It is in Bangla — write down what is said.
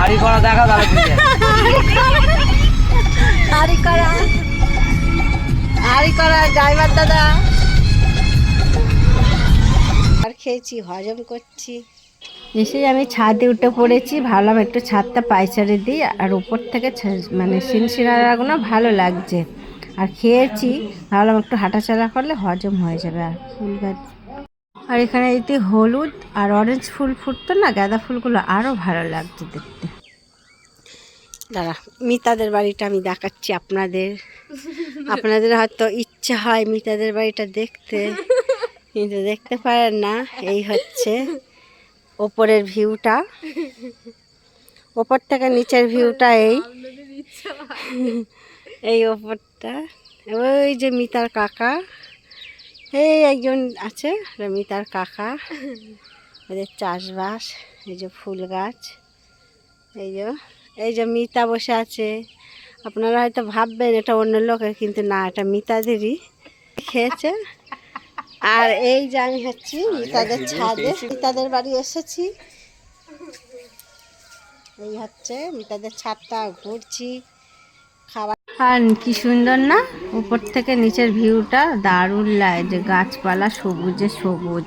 হাড়ি করা দেখা তাহলে বুঝে যাবে। হাড়ি করা ড্রাইভার দাদা। আর খেয়েছি, হজম করছি। এসে আমি ছাদে উঠে পড়েছি, ভাবলাম একটু ছাদটা পাইচারে দিই। আর উপর থেকে মানে শিনশিনারাগুলো ভালো লাগছে। আর খেয়েছি, ভাবলাম একটু হাঁটাচলা করলে হজম হয়ে যাবে। আর ফুল গাছ, আর এখানে যদি হলুদ আর অরেঞ্জ ফুল ফুটতো না, গাঁদা ফুলগুলো আরও ভালো লাগছে দেখতে। দাঁড়া, মিতাদের বাড়িটা আমি দেখাচ্ছি আপনাদের। আপনাদের হয়তো ইচ্ছা হয় মিতাদের বাড়িটা দেখতে, কিন্তু দেখতে পারেন না। এই হচ্ছে ওপরের ভিউটা, ওপর থেকে নিচের ভিউটা। এই ওপরটা, ওই যে মিতার কাকা, এই একজন আছে মিতার কাকা। ওদের চাষবাস, এই যে ফুল গাছ, এই যে মিতা বসে আছে। আপনারা হয়তো ভাববেন এটা অন্য লোকের, কিন্তু না, এটা মিতাদেরই। খেয়েছে। আর এই যে আমি হচ্ছি মিতাদের ছাদে, মিতাদের বাড়ি এসেছি। এই হচ্ছে মিতাদের ছাদটা, ঘুরছি, খাবার। আর কি সুন্দর না উপর থেকে নিচের ভিউটা, দারুণ লাগে। যে গাছপালা সবুজে সবুজ।